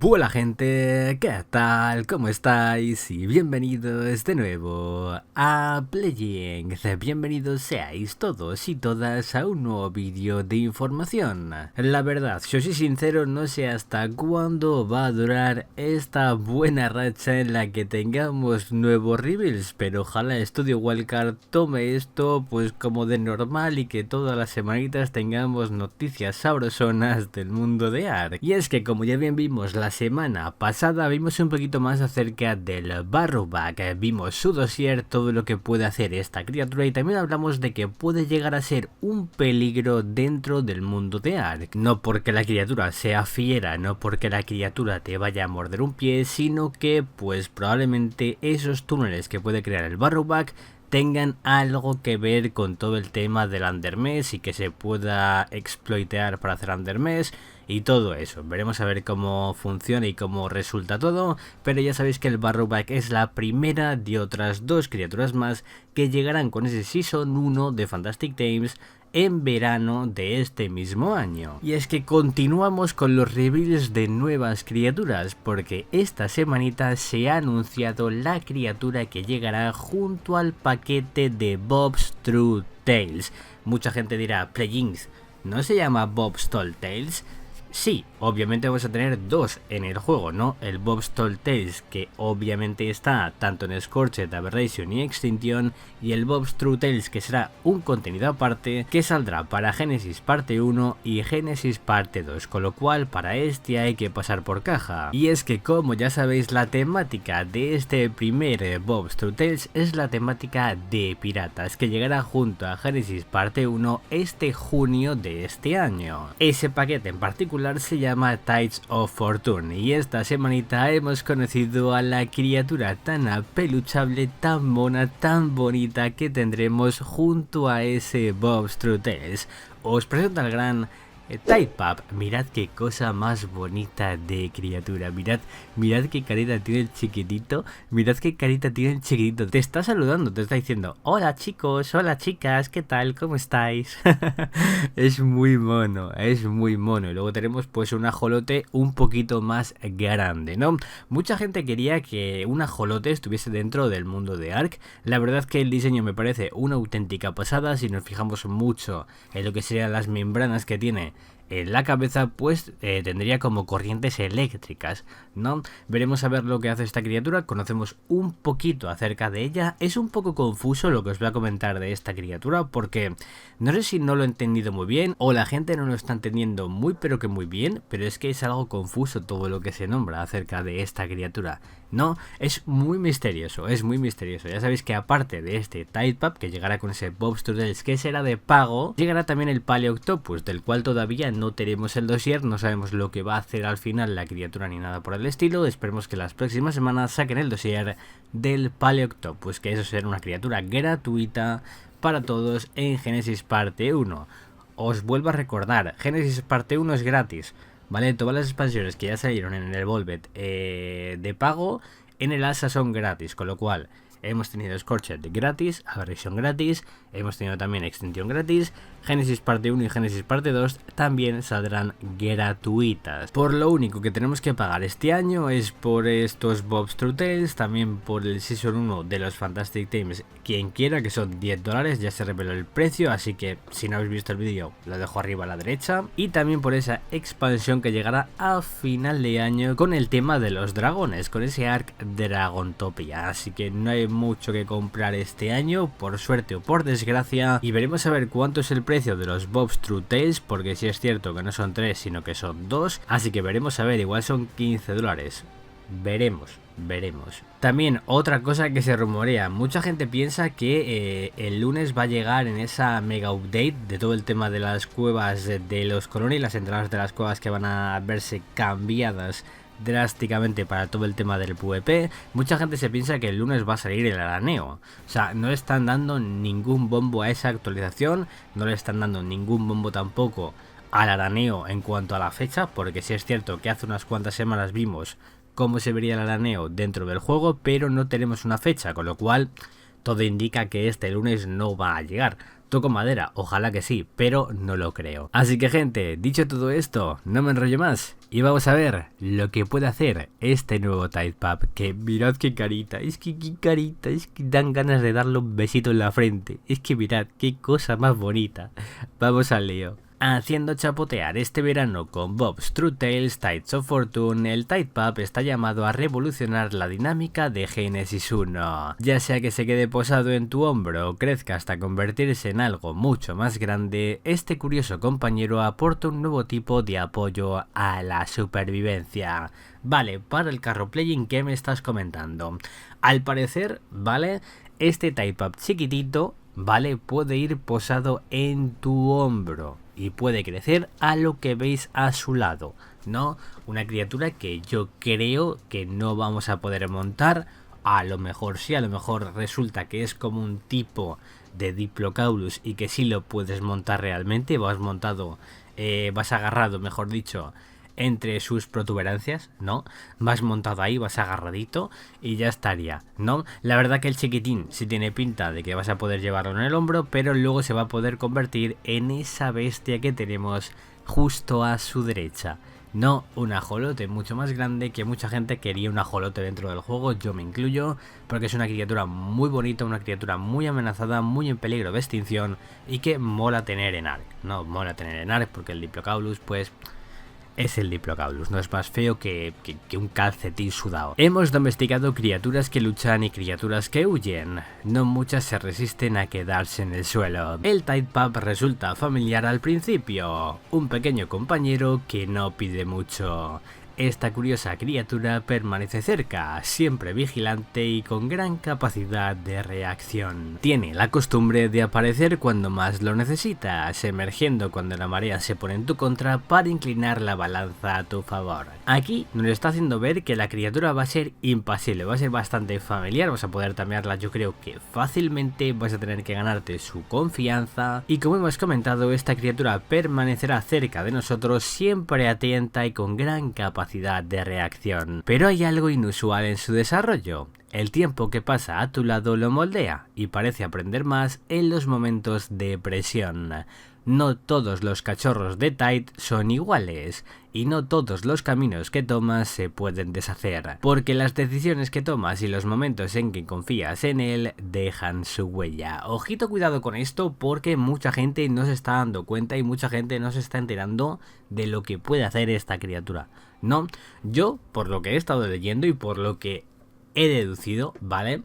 Hola gente, ¿qué tal? ¿Cómo estáis? Y bienvenidos de nuevo a Playing. Bienvenidos seáis todos y todas a un nuevo vídeo de información. La verdad, si os soy sincero, no sé hasta cuándo va a durar esta buena racha en la que tengamos nuevos reveals, pero ojalá Studio Wildcard tome esto pues como de normal y que todas las semanitas tengamos noticias sabrosonas del mundo de Ark. Y es que como ya bien vimos la semana pasada, vimos un poquito más acerca del Barrowback, vimos su dossier, todo lo que puede hacer esta criatura, y también hablamos de que puede llegar a ser un peligro dentro del mundo de Ark. No porque la criatura sea fiera, no porque la criatura te vaya a morder un pie, sino que pues probablemente esos túneles que puede crear el Barrowback tengan algo que ver con todo el tema del undermesh y que se pueda exploitear para hacer undermesh y todo eso. Veremos a ver cómo funciona y cómo resulta todo, pero ya sabéis que el Barrowback es la primera de otras dos criaturas más que llegarán con ese Season 1 de Fantastic Tames en verano de este mismo año. Y es que continuamos con los reveals de nuevas criaturas, porque esta semanita se ha anunciado la criatura que llegará junto al paquete de Bob's True Tales. Mucha gente dirá, Playings, ¿no se llama Bob's Tall Tales? Sí, obviamente vamos a tener dos en el juego, ¿no? El Bob's Tall Tales, que obviamente está tanto en Scorched, Aberration y Extinction, y el Bob's True Tales, que será un contenido aparte, que saldrá para Genesis parte 1 y Genesis parte 2, con lo cual para este hay que pasar por caja. Y es que como ya sabéis, la temática de este primer Bob's True Tales es la temática de piratas, que llegará junto a Genesis parte 1 este junio de este año. Ese paquete en particular se llama Tides of Fortune, y esta semanita hemos conocido a la criatura tan apeluchable, tan mona, tan bonita que tendremos junto a ese Bob's True Tales. Os presento al gran Typeap. Mirad qué cosa más bonita de criatura, mirad qué carita tiene el chiquitito, mirad qué carita tiene el chiquitito, te está saludando, te está diciendo hola chicos, hola chicas, ¿qué tal? ¿Cómo estáis? Es muy mono, y luego tenemos pues un ajolote un poquito más grande, ¿no? Mucha gente quería que un ajolote estuviese dentro del mundo de Ark. La verdad que el diseño me parece una auténtica pasada. Si nos fijamos mucho en lo que serían las membranas que tiene en la cabeza, pues tendría como corrientes eléctricas, ¿no? Veremos a ver lo que hace esta criatura, conocemos un poquito acerca de ella. Es un poco confuso lo que os voy a comentar de esta criatura, porque no sé si no lo he entendido muy bien o la gente no lo está entendiendo muy pero que muy bien, pero es que es algo confuso todo lo que se nombra acerca de esta criatura. No, es muy misterioso, Ya sabéis que aparte de este Typeap, que llegará con ese Bob's True Tales que será de pago, llegará también el Paleoctopus, del cual todavía no tenemos el dossier, no sabemos lo que va a hacer al final la criatura ni nada por el estilo. Esperemos que las próximas semanas saquen el dossier del Paleoctopus, que eso será una criatura gratuita para todos en Genesis parte 1. Os vuelvo a recordar, Genesis parte 1 es gratis, ¿vale? Todas las expansiones que ya salieron en el Evolved de pago, en el ASA son gratis, con lo cual hemos tenido Scorched gratis, Aberration gratis, hemos tenido también Extinction gratis, Genesis parte 1 y Genesis parte 2 también saldrán gratuitas. Por lo único que tenemos que pagar este año es por estos Bob's True Tales, también por el Season 1 de los Fantastic Tames, quien quiera, que son $10, ya se reveló el precio, así que si no habéis visto el vídeo lo dejo arriba a la derecha, y también por esa expansión que llegará a final de año con el tema de los dragones, con ese Ark Dragontopia, así que no hay mucho que comprar este año, por suerte o por desgracia, y veremos a ver cuánto es el precio de los Bob's True Tales, porque si es cierto que no son 3 sino que son 2, así que veremos a ver, igual son $15, veremos. También otra cosa que se rumorea, mucha gente piensa que el lunes va a llegar en esa mega update de todo el tema de las cuevas de los Colony, las entradas de las cuevas que van a verse cambiadas drásticamente para todo el tema del PvP. Mucha gente se piensa que el lunes va a salir el araneo, o sea, no le están dando ningún bombo a esa actualización, no le están dando ningún bombo tampoco al araneo en cuanto a la fecha, porque sí es cierto que hace unas cuantas semanas vimos cómo se vería el araneo dentro del juego, pero no tenemos una fecha, con lo cual todo indica que este lunes no va a llegar. Toco madera, ojalá que sí, pero no lo creo. Así que gente, dicho todo esto, no me enrollo más y vamos a ver lo que puede hacer este nuevo Typepap, que mirad qué carita, es que qué carita, es que dan ganas de darle un besito en la frente, es que mirad qué cosa más bonita. Vamos al lío. Haciendo chapotear este verano con Bob's True Tales Tides of Fortune, el Typepap está llamado a revolucionar la dinámica de Genesis 1. Ya sea que se quede posado en tu hombro o crezca hasta convertirse en algo mucho más grande, este curioso compañero aporta un nuevo tipo de apoyo a la supervivencia. Vale, para el carro playing que me estás comentando. Al parecer, vale, este Typepap chiquitito, vale, puede ir posado en tu hombro y puede crecer a lo que veis a su lado, ¿no? Una criatura que yo creo que no vamos a poder montar. A lo mejor sí, a lo mejor resulta que es como un tipo de Diplodocus y que sí lo puedes montar realmente. Vas montado, vas agarrado, mejor dicho, entre sus protuberancias, ¿no? Vas montado ahí, vas agarradito y ya estaría, ¿no? La verdad que el chiquitín sí tiene pinta de que vas a poder llevarlo en el hombro, pero luego se va a poder convertir en esa bestia que tenemos justo a su derecha. No un ajolote mucho más grande, que mucha gente quería un ajolote dentro del juego, yo me incluyo, porque es una criatura muy bonita, una criatura muy amenazada, muy en peligro de extinción y que mola tener en Ark, ¿no? Mola tener en Ark porque el Diplodocus, pues, es el Diplodocus, no es más feo que un calcetín sudado. Hemos domesticado criaturas que luchan y criaturas que huyen. No muchas se resisten a quedarse en el suelo. El Typepap resulta familiar al principio. Un pequeño compañero que no pide mucho. Esta curiosa criatura permanece cerca, siempre vigilante y con gran capacidad de reacción. Tiene la costumbre de aparecer cuando más lo necesitas, emergiendo cuando la marea se pone en tu contra para inclinar la balanza a tu favor. Aquí nos está haciendo ver que la criatura va a ser impasible, va a ser bastante familiar, vas a poder tamearla, yo creo que fácilmente, vas a tener que ganarte su confianza y como hemos comentado, esta criatura permanecerá cerca de nosotros, siempre atenta y con gran capacidad de reacción. Pero hay algo inusual en su desarrollo. El tiempo que pasa a tu lado lo moldea y parece aprender más en los momentos de presión. No todos los cachorros de Tide son iguales y no todos los caminos que tomas se pueden deshacer, porque las decisiones que tomas y los momentos en que confías en él dejan su huella. Ojito, cuidado con esto, porque mucha gente no se está dando cuenta y mucha gente no se está enterando de lo que puede hacer esta criatura. No, yo, por lo que he estado leyendo y por lo que he deducido, ¿vale?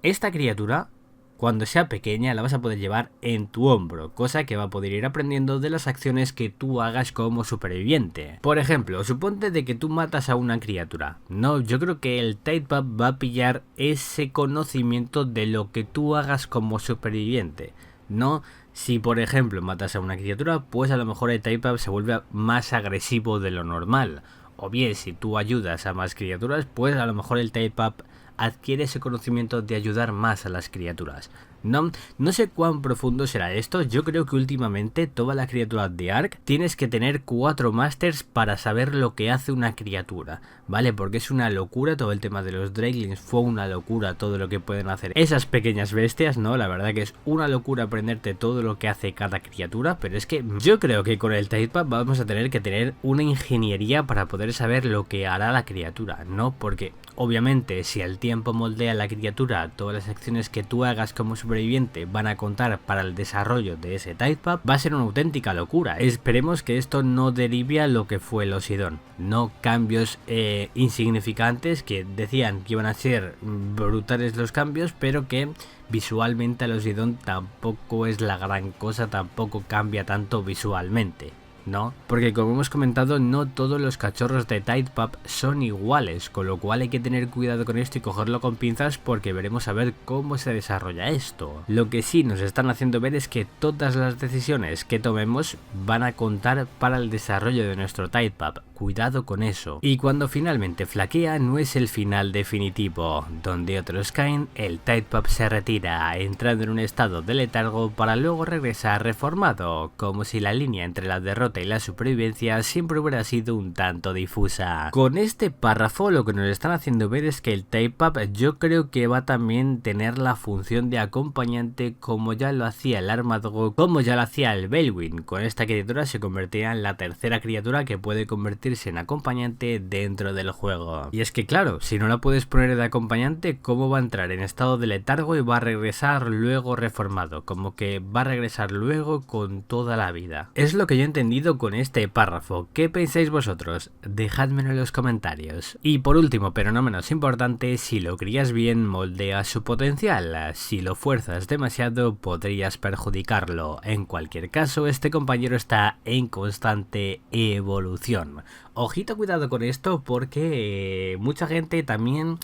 Esta criatura, cuando sea pequeña, la vas a poder llevar en tu hombro, cosa que va a poder ir aprendiendo de las acciones que tú hagas como superviviente. Por ejemplo, suponte de que tú matas a una criatura. No, yo creo que el Typepap va a pillar ese conocimiento de lo que tú hagas como superviviente. No, si por ejemplo matas a una criatura, pues a lo mejor el Typepap se vuelve más agresivo de lo normal. O bien, si tú ayudas a más criaturas, pues a lo mejor el Typepap adquiere ese conocimiento de ayudar más a las criaturas. No sé cuán profundo será esto. Yo creo que últimamente toda la criatura de Ark tienes que tener 4 masters para saber lo que hace una criatura, ¿vale? Porque es una locura todo el tema de los Drakelings, fue una locura todo lo que pueden hacer esas pequeñas bestias, ¿no? La verdad que es una locura aprenderte todo lo que hace cada criatura, pero es que yo creo que con el Typepap vamos a tener que tener una ingeniería para poder saber lo que hará la criatura, ¿no? Porque obviamente si el tiempo moldea la criatura, todas las acciones que tú hagas como superviviente van a contar para el desarrollo de ese Typepap, va a ser una auténtica locura. Esperemos que esto no derive a lo que fue el Osidón, no cambios insignificantes que decían que iban a ser brutales los cambios, pero que visualmente el Osidón tampoco es la gran cosa, tampoco cambia tanto visualmente, ¿no? Porque como hemos comentado, no todos los cachorros de Typepap son iguales, con lo cual hay que tener cuidado con esto y cogerlo con pinzas, porque veremos a ver cómo se desarrolla esto. Lo que sí nos están haciendo ver es que todas las decisiones que tomemos van a contar para el desarrollo de nuestro Typepap. cuidado con eso. Y cuando finalmente flaquea no es el final definitivo, donde otros caen, el Type-Up se retira, entrando en un estado de letargo para luego regresar reformado, como si la línea entre la derrota y la supervivencia siempre hubiera sido un tanto difusa. Con este párrafo lo que nos están haciendo ver es que el Type-Up yo creo que va a también tener la función de acompañante, como ya lo hacía el Armadog, como ya lo hacía el Balewind. Con esta criatura se convertirá en la tercera criatura que puede convertirse en acompañante dentro del juego. Y es que claro, si no la puedes poner de acompañante, ¿cómo va a entrar en estado de letargo y va a regresar luego reformado? Como que va a regresar luego con toda la vida. Es lo que yo he entendido con este párrafo. ¿Qué pensáis vosotros? Dejádmelo en los comentarios. Y por último, pero no menos importante, si lo crías bien, moldea su potencial. Si lo fuerzas demasiado, podrías perjudicarlo. En cualquier caso, este compañero está en constante evolución. Ojito, cuidado con esto, porque mucha gente también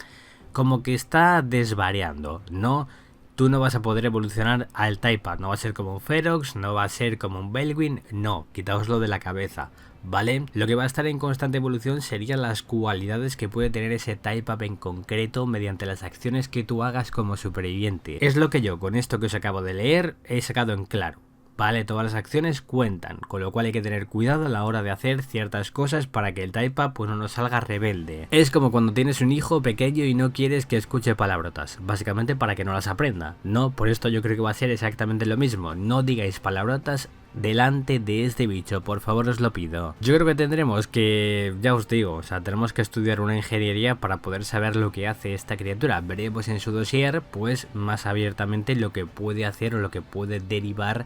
como que está desvariando, ¿no? Tú no vas a poder evolucionar al Type-Up, no va a ser como un Ferox, no va a ser como un Balewind, no, quitaoslo de la cabeza, ¿vale? Lo que va a estar en constante evolución serían las cualidades que puede tener ese Type-Up en concreto mediante las acciones que tú hagas como superviviente. Es lo que yo, con esto que os acabo de leer, he sacado en claro. Vale, todas las acciones cuentan, con lo cual hay que tener cuidado a la hora de hacer ciertas cosas para que el Type-Up pues no nos salga rebelde. Es como cuando tienes un hijo pequeño y no quieres que escuche palabrotas, básicamente para que no las aprenda, ¿no? Por esto yo creo que va a ser exactamente lo mismo, no digáis palabrotas delante de este bicho, por favor os lo pido. Yo creo que tendremos que, ya os digo, o sea, tenemos que estudiar una ingeniería para poder saber lo que hace esta criatura. Veremos en su dossier pues más abiertamente lo que puede hacer o lo que puede derivar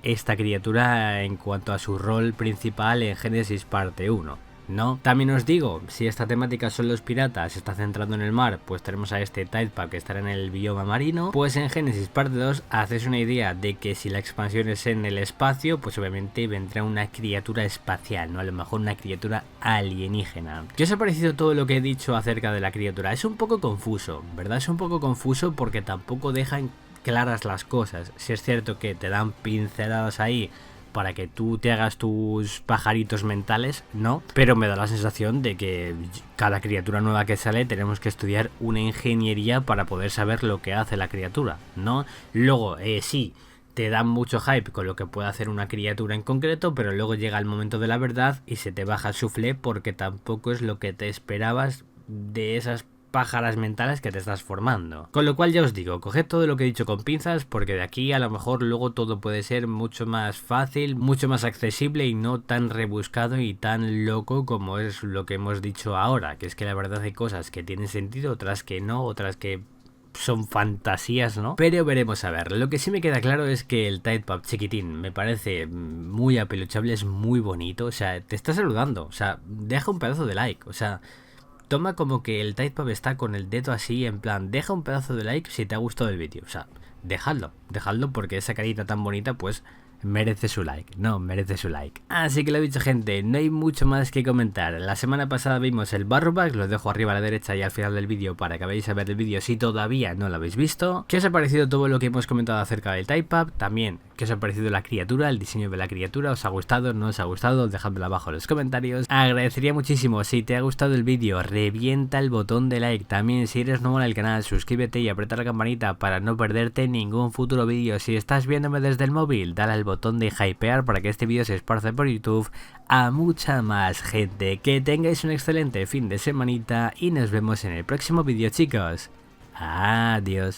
esta criatura en cuanto a su rol principal en Génesis parte 1, ¿no? También os digo, si esta temática son los piratas, se está centrando en el mar, pues tenemos a este Type-Up que estará en el bioma marino, pues en Génesis parte 2 hacéis una idea de que si la expansión es en el espacio, pues obviamente vendrá una criatura espacial, ¿no? A lo mejor una criatura alienígena. ¿Qué os ha parecido todo lo que he dicho acerca de la criatura? Es un poco confuso, ¿verdad? Es un poco confuso porque tampoco dejan claras las cosas. Si es cierto que te dan pinceladas ahí para que tú te hagas tus pajaritos mentales, ¿no? Pero me da la sensación de que cada criatura nueva que sale tenemos que estudiar una ingeniería para poder saber lo que hace la criatura, ¿no? Luego, sí, te dan mucho hype con lo que puede hacer una criatura en concreto, pero luego llega el momento de la verdad y se te baja el soufflé porque tampoco es lo que te esperabas de esas pájaras mentales que te estás formando. Con lo cual ya os digo, coged todo lo que he dicho con pinzas, porque de aquí a lo mejor luego todo puede ser mucho más fácil, mucho más accesible y no tan rebuscado y tan loco como es lo que hemos dicho ahora, que es que la verdad hay cosas que tienen sentido, otras que no, otras que son fantasías, ¿no? Pero veremos a ver. Lo que sí me queda claro es que el Type-Up chiquitín me parece muy apeluchable, es muy bonito, o sea, te está saludando, o sea, deja un pedazo de like, o sea, toma como que el Type-Up está con el dedo así, en plan, deja un pedazo de like si te ha gustado el vídeo. O sea, dejadlo porque esa carita tan bonita pues merece su like, no, merece su like. Así que lo he dicho, gente, no hay mucho más que comentar. La semana pasada vimos el Barroback, lo dejo arriba a la derecha y al final del vídeo para que vayáis a ver el vídeo si todavía no lo habéis visto. ¿Qué os ha parecido todo lo que hemos comentado acerca del Type-Up? También, ¿qué os ha parecido la criatura, el diseño de la criatura? ¿Os ha gustado? ¿No os ha gustado? Dejadmelo abajo en los comentarios. Agradecería muchísimo si te ha gustado el vídeo, revienta el botón de like. También si eres nuevo en el canal, suscríbete y aprieta la campanita para no perderte ningún futuro vídeo. Si estás viéndome desde el móvil, dale al botón de hypear para que este vídeo se esparza por YouTube a mucha más gente. Que tengáis un excelente fin de semanita y nos vemos en el próximo vídeo, chicos. Adiós.